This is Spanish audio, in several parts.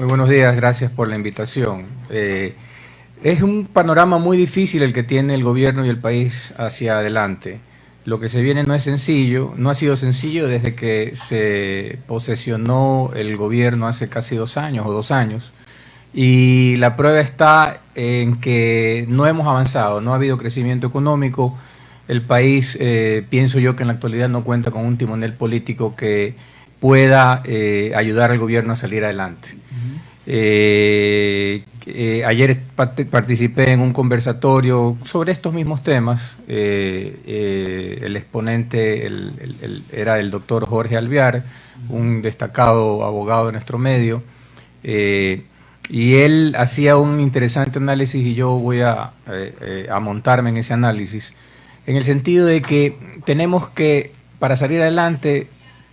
Muy buenos días, gracias por la invitación. Es un panorama muy difícil el que tiene el gobierno y el país hacia adelante. Lo que se viene no es sencillo, no ha sido sencillo desde que se posesionó el gobierno hace casi 2 años o 2 años. Y la prueba está en que no hemos avanzado, no ha habido crecimiento económico. El país, pienso yo que en la actualidad no cuenta con un timonel político que pueda ayudar al gobierno a salir adelante. Ayer participé en un conversatorio sobre estos mismos temas. El exponente era el doctor Jorge Alvear, un destacado abogado de nuestro medio. Y él hacía un interesante análisis y yo voy a montarme en ese análisis, en el sentido de que tenemos que, para salir adelante,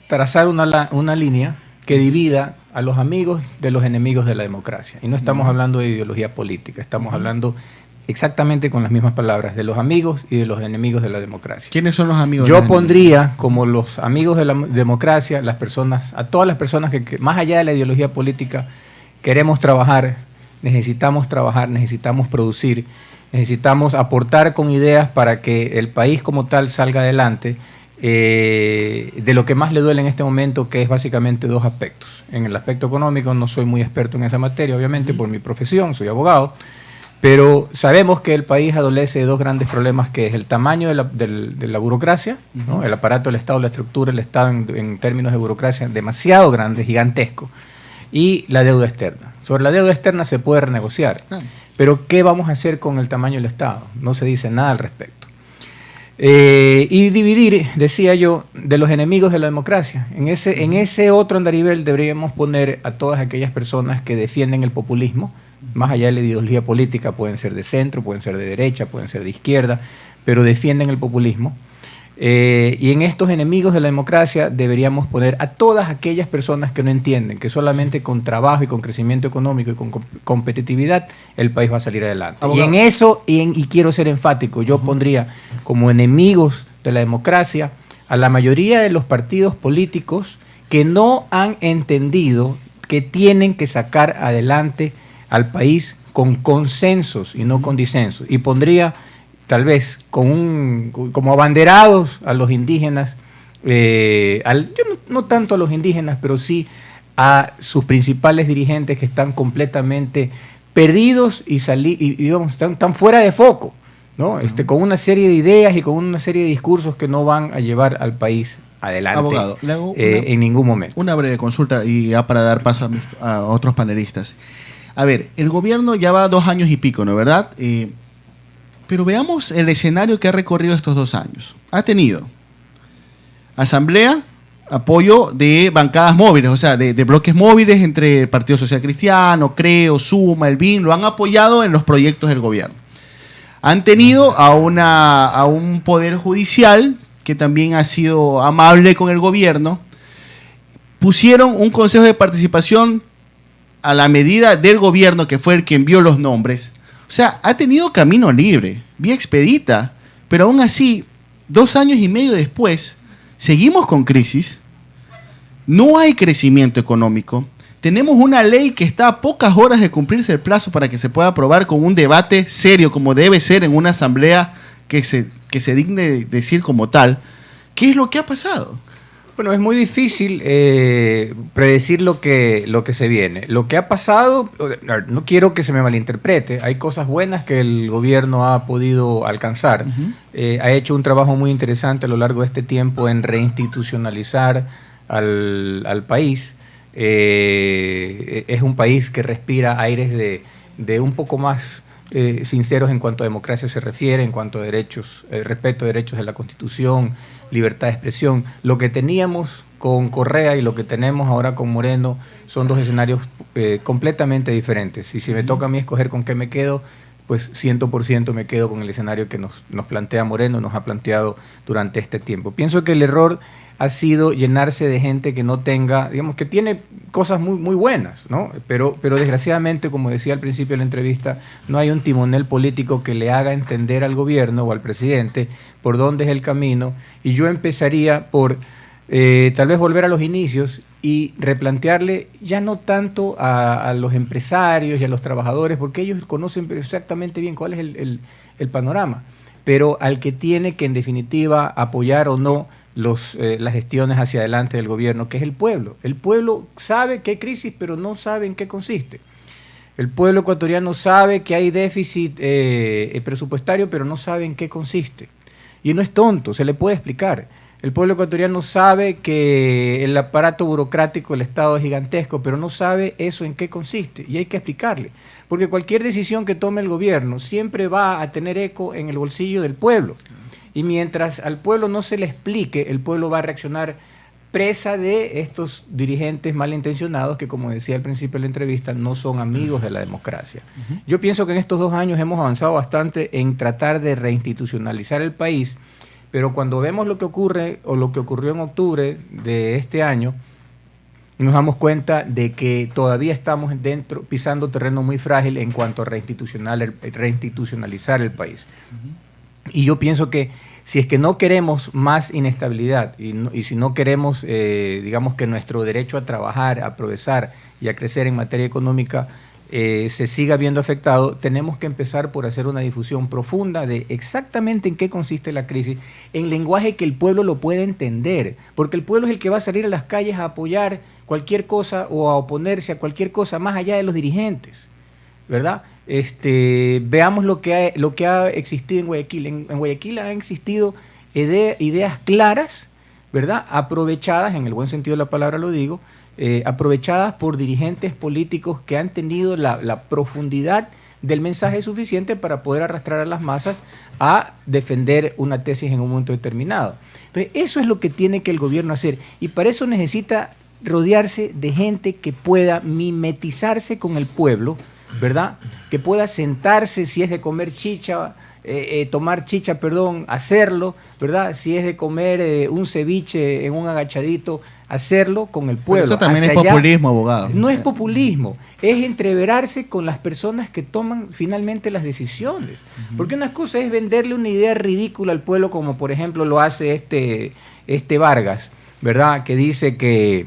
trazar una línea que divida a los amigos de los enemigos de la democracia. Y no estamos hablando de ideología política, estamos hablando exactamente con las mismas palabras, de los amigos y de los enemigos de la democracia. ¿Quiénes son los amigos? Yo pondría como los amigos de la democracia a todas las personas que más allá de la ideología política queremos trabajar, necesitamos producir, necesitamos aportar con ideas para que el país como tal salga adelante. De lo que más le duele en este momento, que es básicamente dos aspectos. En el aspecto económico no soy muy experto en esa materia, obviamente, por mi profesión, soy abogado, pero sabemos que el país adolece de dos grandes problemas, que es el tamaño de la burocracia, ¿no? El aparato del Estado, la estructura del Estado en términos de burocracia demasiado grande, gigantesco, y la deuda externa. Sobre la deuda externa se puede renegociar, pero ¿qué vamos a hacer con el tamaño del Estado? No se dice nada al respecto. Y dividir, decía yo, de los enemigos de la democracia. En ese otro andarivel deberíamos poner a todas aquellas personas que defienden el populismo, más allá de la ideología política, pueden ser de centro, pueden ser de derecha, pueden ser de izquierda, pero defienden el populismo. Y en estos enemigos de la democracia deberíamos poner a todas aquellas personas que no entienden que solamente con trabajo y con crecimiento económico y con competitividad el país va a salir adelante. Abogado. Y en eso, y quiero ser enfático, yo pondría como enemigos de la democracia a la mayoría de los partidos políticos que no han entendido que tienen que sacar adelante al país con consensos y no con disensos. Y pondría tal vez como abanderados a los indígenas, no tanto a los indígenas, pero sí a sus principales dirigentes que están completamente perdidos y digamos, están fuera de foco, ¿no? Con una serie de ideas y con una serie de discursos que no van a llevar al país adelante. Abogado, le hago en ningún momento. Una breve consulta y ya para dar paso a otros panelistas. A ver, el gobierno ya va 2 años y pico, ¿no es verdad? Pero veamos el escenario que ha recorrido estos 2 años. Ha tenido asamblea, apoyo de bancadas móviles, o sea, de bloques móviles entre el Partido Social Cristiano, Creo, Suma, el BIN, lo han apoyado en los proyectos del gobierno. Han tenido a un poder judicial que también ha sido amable con el gobierno. Pusieron un consejo de participación a la medida del gobierno, que fue el que envió los nombres. O sea, ha tenido camino libre, vía expedita, pero aún así, 2 años y medio después, seguimos con crisis, no hay crecimiento económico, tenemos una ley que está a pocas horas de cumplirse el plazo para que se pueda aprobar con un debate serio, como debe ser en una asamblea que se digne decir como tal. ¿Qué es lo que ha pasado? Bueno, es muy difícil predecir lo que se viene. Lo que ha pasado, no quiero que se me malinterprete, hay cosas buenas que el gobierno ha podido alcanzar. Ha hecho un trabajo muy interesante a lo largo de este tiempo en reinstitucionalizar al país. Es un país que respira aires de un poco más sinceros en cuanto a democracia se refiere, en cuanto a derechos, respeto de derechos de la Constitución, libertad de expresión. Lo que teníamos con Correa y lo que tenemos ahora con Moreno son dos escenarios completamente diferentes. Y si me toca a mí escoger con qué me quedo, pues 100% me quedo con el escenario que nos plantea Moreno, nos ha planteado durante este tiempo. Pienso que el error ha sido llenarse de gente que no tenga, digamos, que tiene cosas muy, muy buenas, ¿no? Pero desgraciadamente, como decía al principio de la entrevista, no hay un timonel político que le haga entender al gobierno o al presidente por dónde es el camino. Y yo empezaría por tal vez volver a los inicios y replantearle ya no tanto a los empresarios y a los trabajadores, porque ellos conocen exactamente bien cuál es el panorama, pero al que tiene que en definitiva apoyar o no las gestiones hacia adelante del gobierno, que es el pueblo. El pueblo sabe que hay crisis, pero no sabe en qué consiste. El pueblo ecuatoriano sabe que hay déficit presupuestario, pero no sabe en qué consiste. Y no es tonto, se le puede explicar. El pueblo ecuatoriano sabe que el aparato burocrático del Estado es gigantesco, pero no sabe eso en qué consiste, y hay que explicarle. Porque cualquier decisión que tome el gobierno siempre va a tener eco en el bolsillo del pueblo. Y mientras al pueblo no se le explique, el pueblo va a reaccionar presa de estos dirigentes malintencionados que, como decía al principio de la entrevista, no son amigos de la democracia. Yo pienso que en estos 2 años hemos avanzado bastante en tratar de reinstitucionalizar el país, pero cuando vemos lo que ocurre o lo que ocurrió en octubre de este año, nos damos cuenta de que todavía estamos pisando terreno muy frágil en cuanto a reinstitucionalizar el país. Y yo pienso que si es que no queremos más inestabilidad y si no queremos, digamos, que nuestro derecho a trabajar, a progresar y a crecer en materia económica se siga viendo afectado, tenemos que empezar por hacer una difusión profunda de exactamente en qué consiste la crisis, en lenguaje que el pueblo lo pueda entender, porque el pueblo es el que va a salir a las calles a apoyar cualquier cosa o a oponerse a cualquier cosa más allá de los dirigentes, ¿verdad? Veamos lo que ha existido en Guayaquil. En Guayaquil han existido ideas claras, ¿verdad? Aprovechadas, en el buen sentido de la palabra lo digo, aprovechadas por dirigentes políticos que han tenido la profundidad del mensaje suficiente para poder arrastrar a las masas a defender una tesis en un momento determinado. Entonces, eso es lo que tiene que el gobierno hacer, y para eso necesita rodearse de gente que pueda mimetizarse con el pueblo, ¿verdad? Que pueda sentarse, si es de comer chicha, tomar chicha, perdón, hacerlo, ¿verdad? Si es de comer un ceviche en un agachadito, hacerlo con el pueblo. Pero eso también es populismo, abogado. No es populismo, es entreverarse con las personas que toman finalmente las decisiones. Porque una cosa es venderle una idea ridícula al pueblo, como por ejemplo lo hace este Vargas, ¿verdad? Que dice que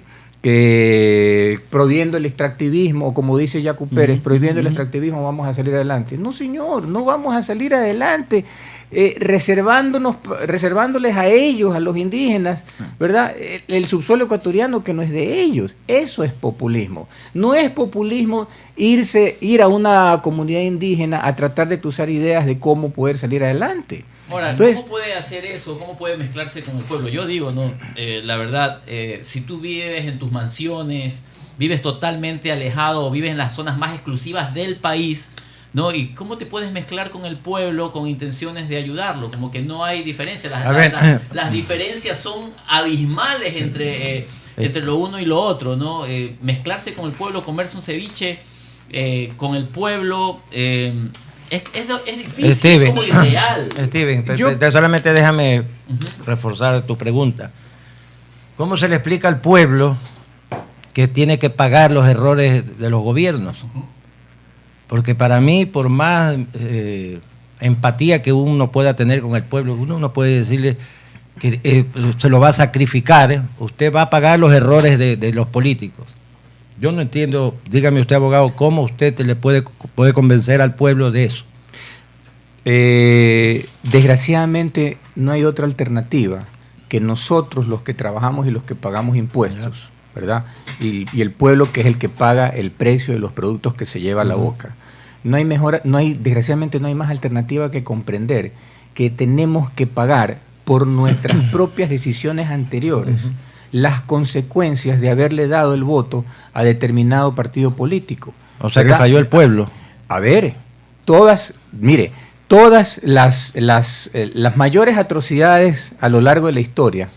prohibiendo el extractivismo, o como dice Yacu Pérez, prohibiendo el extractivismo vamos a salir adelante. No, señor, no vamos a salir adelante reservándoles a ellos, a los indígenas, ¿verdad? El subsuelo ecuatoriano que no es de ellos. Eso es populismo. No es populismo ir a una comunidad indígena a tratar de cruzar ideas de cómo poder salir adelante. Ahora, entonces, ¿cómo puede hacer eso? ¿Cómo puede mezclarse con el pueblo? Yo digo, no, la verdad, si tú vives en tus mansiones, vives totalmente alejado o vives en las zonas más exclusivas del país, ¿no? ¿Y cómo te puedes mezclar con el pueblo con intenciones de ayudarlo? Como que no hay diferencia. Las diferencias son abismales entre lo uno y lo otro, ¿no? Mezclarse con el pueblo, comerse un ceviche con el pueblo... Es difícil, Steven, como ideal. Steven, solamente déjame reforzar tu pregunta. ¿Cómo se le explica al pueblo que tiene que pagar los errores de los gobiernos? Porque para mí, por más empatía que uno pueda tener con el pueblo, uno no puede decirle que se lo va a sacrificar, usted va a pagar los errores de los políticos. Yo no entiendo, dígame usted, abogado, cómo usted le puede convencer al pueblo de eso. Desgraciadamente no hay otra alternativa que nosotros, los que trabajamos y los que pagamos impuestos, ¿verdad? Y el pueblo, que es el que paga el precio de los productos que se lleva a la boca. Desgraciadamente no hay más alternativa que comprender que tenemos que pagar por nuestras propias decisiones anteriores las consecuencias de haberle dado el voto a determinado partido político. O sea, ¿verdad? que falló el pueblo. A ver, todas las mayores atrocidades a lo largo de la historia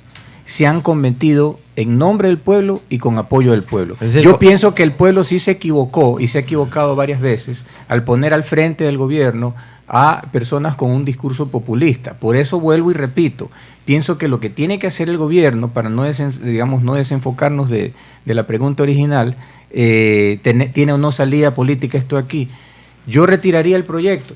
se han cometido en nombre del pueblo y con apoyo del pueblo. Yo pienso que el pueblo sí se equivocó, y se ha equivocado varias veces, al poner al frente del gobierno a personas con un discurso populista. Por eso vuelvo y repito, pienso que lo que tiene que hacer el gobierno, para no desenfocarnos de la pregunta original, tiene o no salida política esto aquí, yo retiraría el proyecto.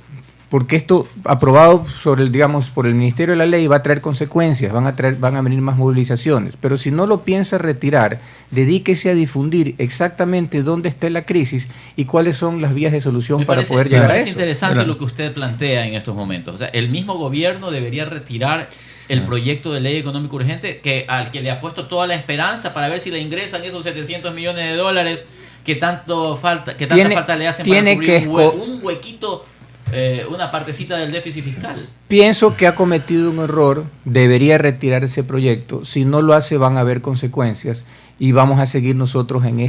porque esto aprobado sobre el, digamos, por el Ministerio de la Ley va a traer consecuencias, van a venir más movilizaciones, pero si no lo piensa retirar, dedíquese a difundir exactamente dónde está la crisis y cuáles son las vías de solución para poder llegar a eso. Es interesante lo que usted plantea en estos momentos. O sea, el mismo gobierno debería retirar el proyecto de ley económico urgente al que le ha puesto toda la esperanza para ver si le ingresan esos 700 millones de dólares que tanta falta le hacen para cubrir un huequito, una partecita del déficit fiscal. Pienso que ha cometido un error, debería retirar ese proyecto. Si no lo hace, van a haber consecuencias y vamos a seguir nosotros en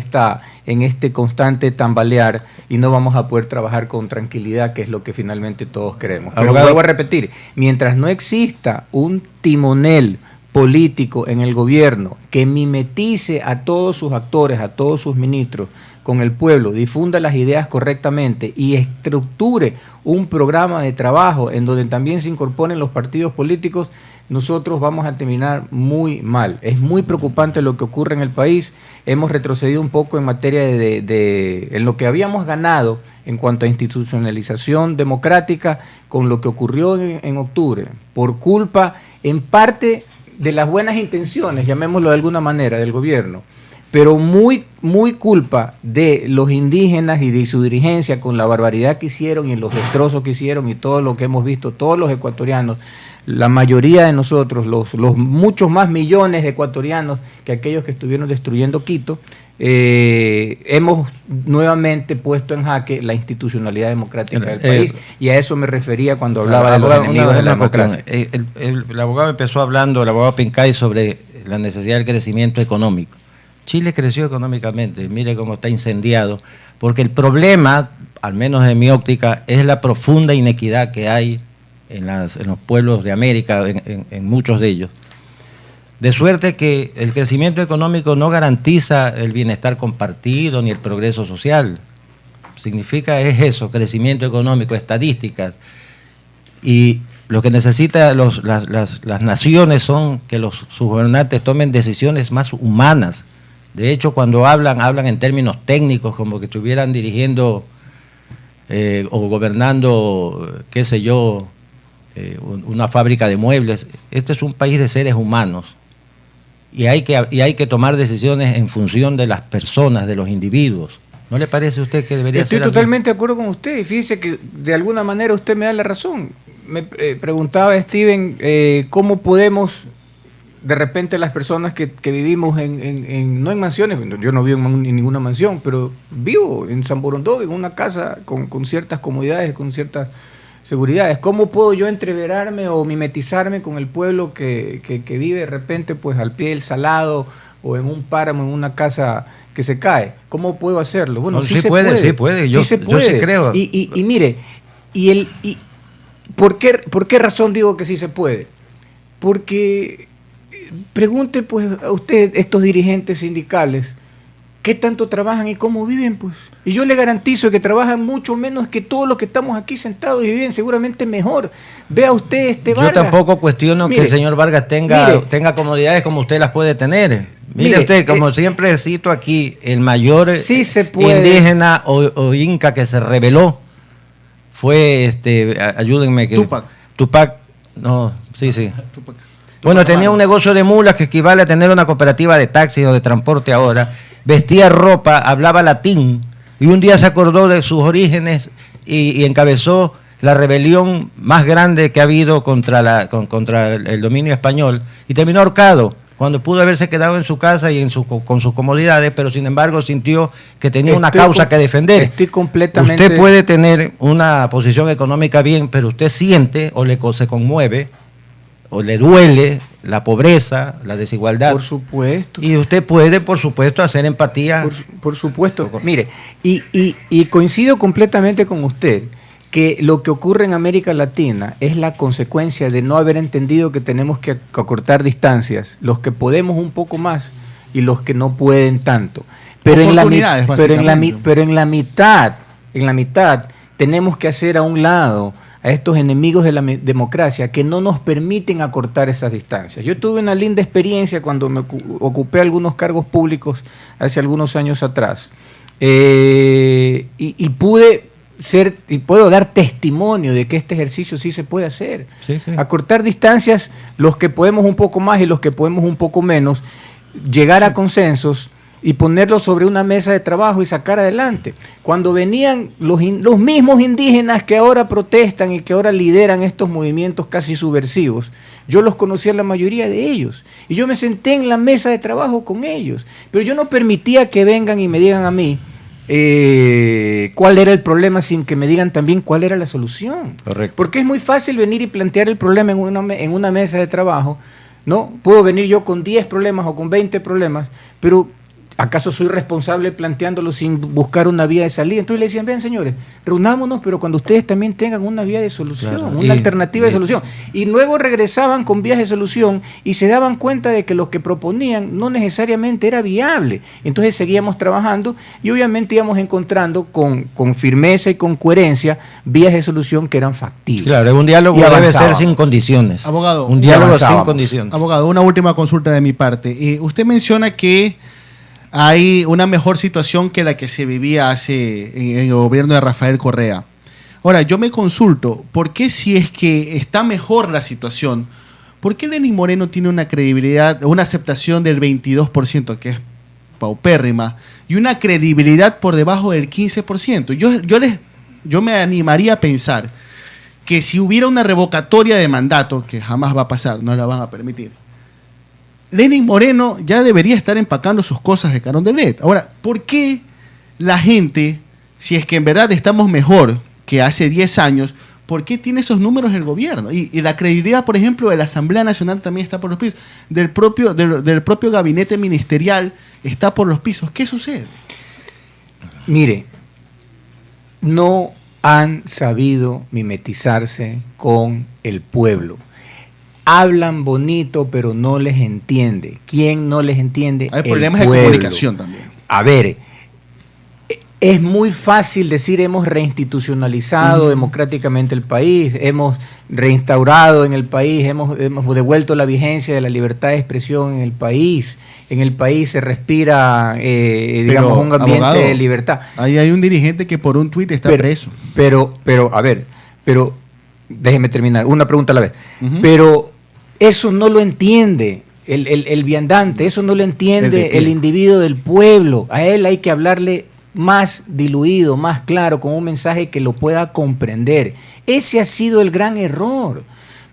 este constante tambalear y no vamos a poder trabajar con tranquilidad, que es lo que finalmente todos queremos. Pero vuelvo a repetir, mientras no exista un timonel político en el gobierno que mimetice a todos sus actores, a todos sus ministros, con el pueblo, difunda las ideas correctamente y estructure un programa de trabajo en donde también se incorporen los partidos políticos, nosotros vamos a terminar muy mal. Es muy preocupante lo que ocurre en el país. Hemos retrocedido un poco en materia en lo que habíamos ganado en cuanto a institucionalización democrática con lo que ocurrió en octubre, por culpa en parte de las buenas intenciones, llamémoslo de alguna manera, del gobierno, pero muy culpa de los indígenas y de su dirigencia con la barbaridad que hicieron y los destrozos que hicieron y todo lo que hemos visto, todos los ecuatorianos, la mayoría de nosotros, los muchos más millones de ecuatorianos que aquellos que estuvieron destruyendo Quito, hemos nuevamente puesto en jaque la institucionalidad democrática del país, y a eso me refería cuando hablaba de los enemigos de la democracia. El abogado empezó hablando, el abogado Pincay, sobre la necesidad del crecimiento económico. Chile creció económicamente, mire cómo está incendiado, porque el problema, al menos en mi óptica, es la profunda inequidad que hay en los pueblos de América, en muchos de ellos. De suerte que el crecimiento económico no garantiza el bienestar compartido ni el progreso social. Significa es eso, crecimiento económico, estadísticas. Y lo que necesitan las naciones son que sus gobernantes tomen decisiones más humanas. De hecho, cuando hablan en términos técnicos, como que estuvieran dirigiendo o gobernando, qué sé yo, una fábrica de muebles. Este es un país de seres humanos y hay que tomar decisiones en función de las personas, de los individuos. ¿No le parece a usted que debería ser así? Estoy totalmente de acuerdo con usted, y fíjese que de alguna manera usted me da la razón. Me preguntaba Steven cómo podemos, de repente, las personas que vivimos no en mansiones, yo no vivo en ninguna mansión, pero vivo en San Borondón, en una casa con ciertas comodidades, con ciertas seguridades. ¿Cómo puedo yo entreverarme o mimetizarme con el pueblo que vive de repente pues al pie del salado o en un páramo, en una casa que se cae? ¿Cómo puedo hacerlo? Bueno, no, sí se puede. Yo sí creo. Y mire, ¿por qué razón digo que sí se puede? Porque pregunte pues a usted, estos dirigentes sindicales, ¿qué tanto trabajan y cómo viven? Pues, y yo le garantizo que trabajan mucho menos que todos los que estamos aquí sentados y viven seguramente mejor. Vea usted Vargas. Yo tampoco cuestiono que el señor Vargas tenga comodidades como usted las puede tener. Mire usted, como siempre cito aquí, el mayor indígena o inca que se rebeló fue, ayúdenme. Tupac. No, sí. Tupac. Bueno, tenía un negocio de mulas que equivale a tener una cooperativa de taxis o de transporte ahora. Vestía ropa, hablaba latín, y un día se acordó de sus orígenes y encabezó la rebelión más grande que ha habido contra el dominio español, y terminó ahorcado, cuando pudo haberse quedado en su casa y con sus comodidades, pero sin embargo sintió que tenía una causa que defender. Estoy completamente... Usted puede tener una posición económica bien, pero usted siente o se conmueve o le duele la pobreza, la desigualdad. Por supuesto. Y usted puede, por supuesto, hacer empatía. Por supuesto. Mire, y coincido completamente con usted que lo que ocurre en América Latina es la consecuencia de no haber entendido que tenemos que acortar distancias, los que podemos un poco más y los que no pueden tanto. Pero en la mitad tenemos que hacer a un lado a estos enemigos de la democracia que no nos permiten acortar esas distancias. Yo tuve una linda experiencia cuando me ocupé algunos cargos públicos hace algunos años atrás, y pude puedo dar testimonio de que este ejercicio sí se puede hacer. Sí. Acortar distancias, los que podemos un poco más y los que podemos un poco menos, llegar a consensos y ponerlos sobre una mesa de trabajo y sacar adelante. Cuando venían los mismos indígenas que ahora protestan y que ahora lideran estos movimientos casi subversivos, yo los conocía la mayoría de ellos y yo me senté en la mesa de trabajo con ellos, pero yo no permitía que vengan y me digan a mí cuál era el problema sin que me digan también cuál era la solución. Correcto. Porque es muy fácil venir y plantear el problema en una mesa de trabajo, ¿no? Puedo venir yo con 10 problemas o con 20 problemas, pero ¿acaso soy responsable planteándolo sin buscar una vía de salida? Entonces le decían, vean señores, reunámonos, pero cuando ustedes también tengan una vía de solución, claro, una alternativa de solución. Y luego regresaban con vías de solución y se daban cuenta de que lo que proponían no necesariamente era viable. Entonces seguíamos trabajando y obviamente íbamos encontrando con firmeza y con coherencia vías de solución que eran factibles. Claro, un diálogo Y debe ser avanzábamos. sin condiciones. Abogado, un diálogo sin avanzábamos. condiciones. Abogado, una última consulta de mi parte. Usted menciona que hay una mejor situación que la que se vivía hace en el gobierno de Rafael Correa. Ahora, yo me consulto, ¿por qué si es que está mejor la situación, por qué Lenín Moreno tiene una credibilidad, una aceptación del 22%, que es paupérrima, y una credibilidad por debajo del 15%? Yo me animaría a pensar que si hubiera una revocatoria de mandato, que jamás va a pasar, no la van a permitir, Lenín Moreno ya debería estar empacando sus cosas de Carondelet. Ahora, ¿por qué la gente, si es que en verdad estamos mejor que hace 10 años, por qué tiene esos números el gobierno? Y la credibilidad, por ejemplo, de la Asamblea Nacional también está por los pisos. Del propio gabinete ministerial está por los pisos. ¿Qué sucede? Mire, no han sabido mimetizarse con el pueblo. Hablan bonito, pero no les entiende. ¿Quién no les entiende? Hay El problemas de pueblo. comunicación también. A ver, es muy fácil decir hemos reinstitucionalizado democráticamente el país, hemos reinstaurado en el país, hemos devuelto la vigencia de la libertad de expresión en el país se respira, digamos, un ambiente abogado, de libertad. Ahí hay un dirigente que por un tuit está preso. Pero, a ver, déjeme terminar, una pregunta a la vez. Ujú. Pero eso no lo entiende el viandante, eso no lo entiende el individuo del pueblo. A él hay que hablarle más diluido, más claro, con un mensaje que lo pueda comprender. Ese ha sido el gran error.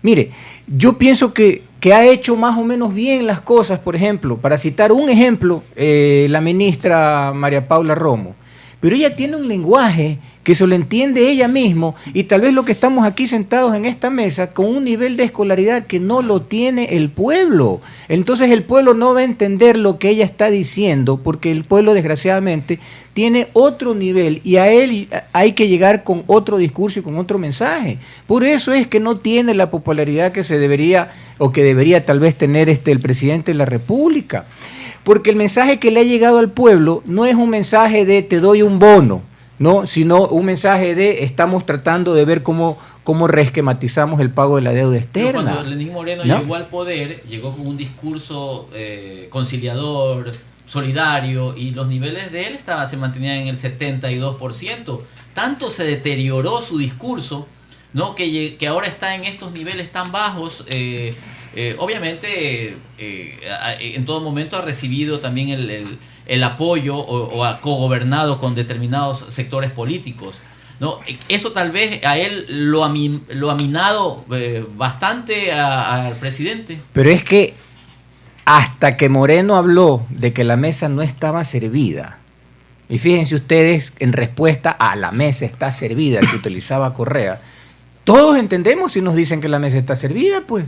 Mire, yo pienso que ha hecho más o menos bien las cosas. Por ejemplo, para citar un ejemplo, la ministra María Paula Romo. Pero ella tiene un lenguaje que se lo entiende ella misma y tal vez lo que estamos aquí sentados en esta mesa con un nivel de escolaridad que no lo tiene el pueblo. Entonces el pueblo no va a entender lo que ella está diciendo porque el pueblo desgraciadamente tiene otro nivel y a él hay que llegar con otro discurso y con otro mensaje. Por eso es que no tiene la popularidad que se debería o que debería tal vez tener el presidente de la República. Porque el mensaje que le ha llegado al pueblo no es un mensaje de te doy un bono, ¿no? Sino un mensaje de estamos tratando de ver cómo reesquematizamos el pago de la deuda externa. Cuando Lenín Moreno ¿no? llegó al poder, llegó con un discurso conciliador, solidario, y los niveles de él se mantenían en el 72%. Tanto se deterioró su discurso, ¿no? que ahora está en estos niveles tan bajos. Obviamente en todo momento ha recibido también el apoyo o ha cogobernado con determinados sectores políticos, ¿no? Eso tal vez a él lo ha minado bastante al presidente. Pero es que hasta que Moreno habló de que la mesa no estaba servida, y fíjense ustedes en respuesta a la mesa está servida que utilizaba Correa, todos entendemos si nos dicen que la mesa está servida, pues,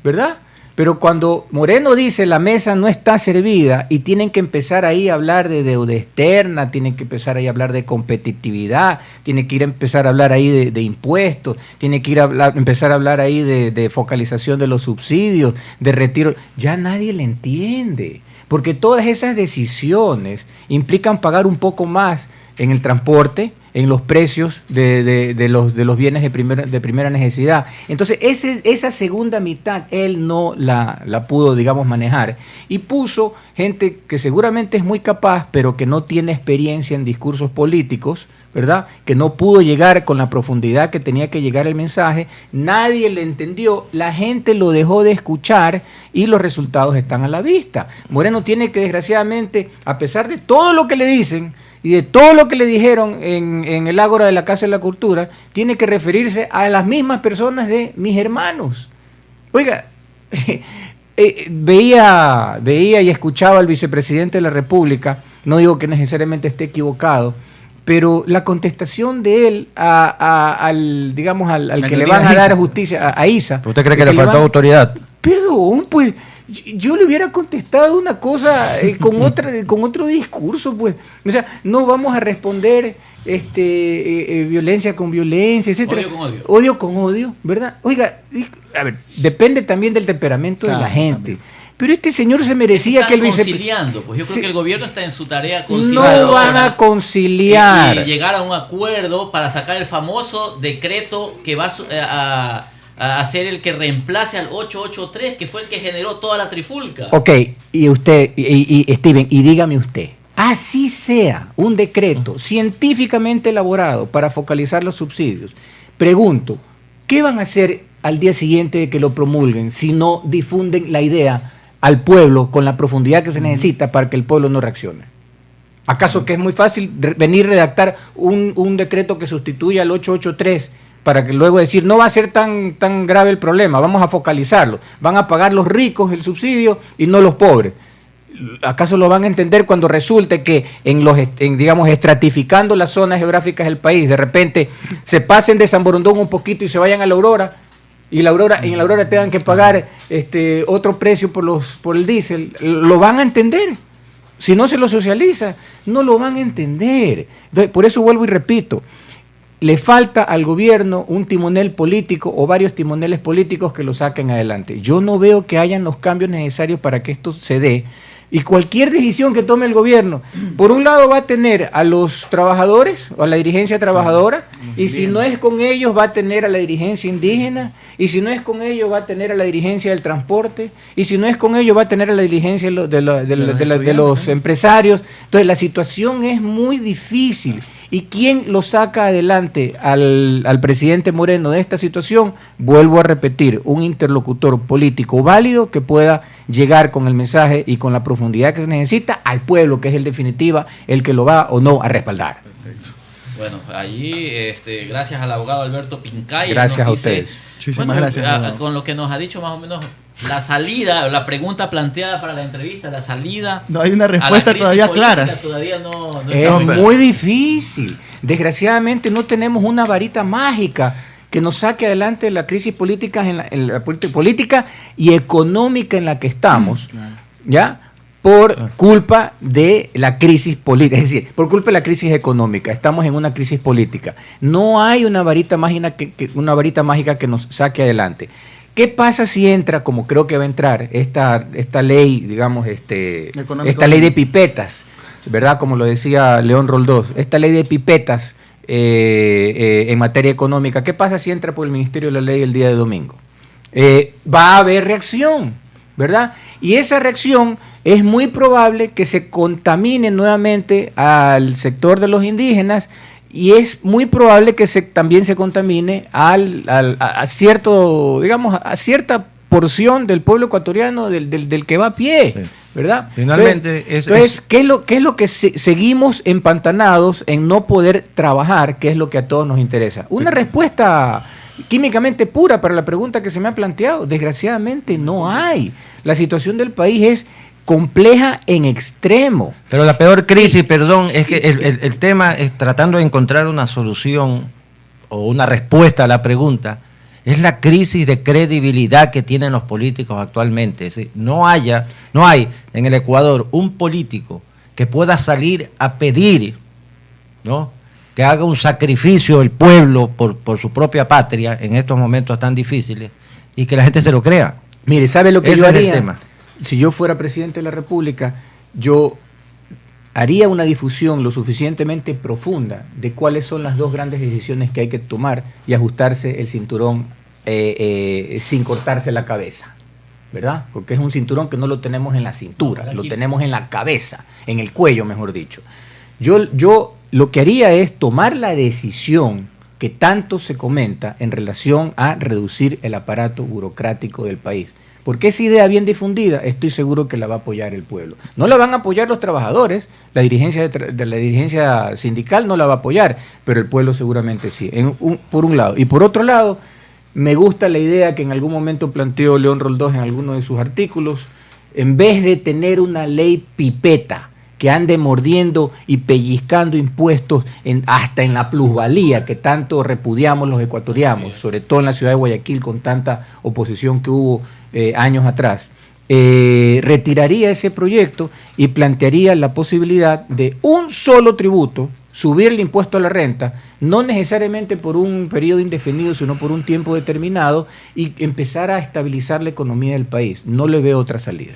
¿verdad? Pero cuando Moreno dice la mesa no está servida y tienen que empezar ahí a hablar de deuda externa, tienen que empezar ahí a hablar de competitividad, tienen que empezar a hablar ahí de impuestos, tienen que empezar a hablar ahí de focalización de los subsidios, de retiro, ya nadie le entiende. Porque todas esas decisiones implican pagar un poco más en el transporte, en los precios de los bienes de primera necesidad. Entonces, esa segunda mitad él no la pudo, digamos, manejar. Y puso gente que seguramente es muy capaz, pero que no tiene experiencia en discursos políticos, ¿verdad? Que no pudo llegar con la profundidad que tenía que llegar el mensaje. Nadie le entendió, la gente lo dejó de escuchar y los resultados están a la vista. Moreno tiene que, desgraciadamente, a pesar de todo lo que le dicen y de todo lo que le dijeron en el ágora de la Casa de la Cultura, tiene que referirse a las mismas personas de mis hermanos. Oiga, veía y escuchaba al vicepresidente de la República, no digo que necesariamente esté equivocado, pero la contestación de él al que le van a dar justicia, a Isa. ¿Usted cree que le faltó autoridad? Perdón, pues yo le hubiera contestado una cosa con otro discurso, pues. O sea, no vamos a responder violencia con violencia, etcétera. Odio con odio. Odio con odio, ¿verdad? Oiga, a ver, depende también del temperamento de la gente. También. Pero este señor se merecía que el conciliando, pues yo creo que el gobierno está en su tarea conciliando. No van a conciliar. Y llegar a un acuerdo para sacar el famoso decreto que va a ser el que reemplace al 883, que fue el que generó toda la trifulca. Ok, y usted, y Steven, y dígame usted, así sea un decreto científicamente elaborado para focalizar los subsidios, pregunto, ¿qué van a hacer al día siguiente de que lo promulguen si no difunden la idea al pueblo con la profundidad que se necesita para que el pueblo no reaccione? ¿Acaso que es muy fácil venir a redactar un decreto que sustituya al 883 para que luego decir no va a ser tan grave el problema, vamos a focalizarlo, van a pagar los ricos el subsidio y no los pobres? ¿Acaso lo van a entender cuando resulte que digamos, estratificando las zonas geográficas del país, de repente se pasen de San Borondón un poquito y se vayan a la Aurora? Y en la Aurora tengan que pagar otro precio por el diésel. ¿Lo van a entender? Si no se lo socializa, no lo van a entender. Entonces, por eso vuelvo y repito, le falta al gobierno un timonel político o varios timoneles políticos que lo saquen adelante. Yo no veo que hayan los cambios necesarios para que esto se dé. Y cualquier decisión que tome el gobierno, por un lado va a tener a los trabajadores o a la dirigencia trabajadora, y si no es con ellos va a tener a la dirigencia indígena, y si no es con ellos va a tener a la dirigencia del transporte, y si no es con ellos va a tener a la dirigencia de los empresarios. Entonces la situación es muy difícil. ¿Y quién lo saca adelante al presidente Moreno de esta situación? Vuelvo a repetir, un interlocutor político válido que pueda llegar con el mensaje y con la profundidad que se necesita al pueblo, que es en definitiva el que lo va o no a respaldar. Perfecto. Bueno, allí, gracias al abogado Alberto Pincay. Gracias a ustedes. Muchísimas gracias. Con lo que nos ha dicho más o menos la salida, la pregunta planteada para la entrevista, la salida. No hay una respuesta todavía clara. Todavía no es muy difícil. Desgraciadamente no tenemos una varita mágica que nos saque adelante de la crisis política, en la política y económica en la que estamos, ¿ya? Por culpa de la crisis política, es decir, por culpa de la crisis económica. Estamos en una crisis política. No hay una varita mágica que nos saque adelante. ¿Qué pasa si entra, como creo que va a entrar, esta ley, digamos, esta ley de pipetas, ¿verdad? Como lo decía León Roldós, esta ley de pipetas en materia económica. ¿Qué pasa si entra por el Ministerio de la Ley el día de domingo? Va a haber reacción, ¿verdad? Y esa reacción es muy probable que se contamine nuevamente al sector de los indígenas. Y es muy probable que también se contamine a cierto, digamos, a cierta porción del pueblo ecuatoriano del que va a pie, sí, ¿verdad? Finalmente, entonces ¿qué es lo que seguimos empantanados en no poder trabajar? ¿Qué es lo que a todos nos interesa? Una respuesta químicamente pura para la pregunta que se me ha planteado, desgraciadamente no hay. La situación del país es compleja en extremo. Pero la peor crisis, perdón, es que el tema es tratando de encontrar una solución o una respuesta a la pregunta, es la crisis de credibilidad que tienen los políticos actualmente. Es decir, no hay en el Ecuador un político que pueda salir a pedir, ¿no?, que haga un sacrificio el pueblo por su propia patria en estos momentos tan difíciles y que la gente se lo crea. Mire, ¿sabe lo que yo haría? Si yo fuera presidente de la República, yo haría una difusión lo suficientemente profunda de cuáles son las dos grandes decisiones que hay que tomar y ajustarse el cinturón sin cortarse la cabeza, ¿verdad? Porque es un cinturón que no lo tenemos en la cintura, lo tenemos en la cabeza, en el cuello, mejor dicho. Yo lo que haría es tomar la decisión que tanto se comenta en relación a reducir el aparato burocrático del país. Porque esa idea bien difundida, estoy seguro que la va a apoyar el pueblo. No la van a apoyar los trabajadores, la dirigencia de la dirigencia sindical no la va a apoyar, pero el pueblo seguramente sí, por un lado. Y por otro lado, me gusta la idea que en algún momento planteó León Roldós en alguno de sus artículos, en vez de tener una ley pipeta que ande mordiendo y pellizcando impuestos hasta en la plusvalía que tanto repudiamos los ecuatorianos, sobre todo en la ciudad de Guayaquil con tanta oposición que hubo años atrás, retiraría ese proyecto y plantearía la posibilidad de un solo tributo, subir el impuesto a la renta, no necesariamente por un periodo indefinido, sino por un tiempo determinado, y empezar a estabilizar la economía del país. No le veo otra salida.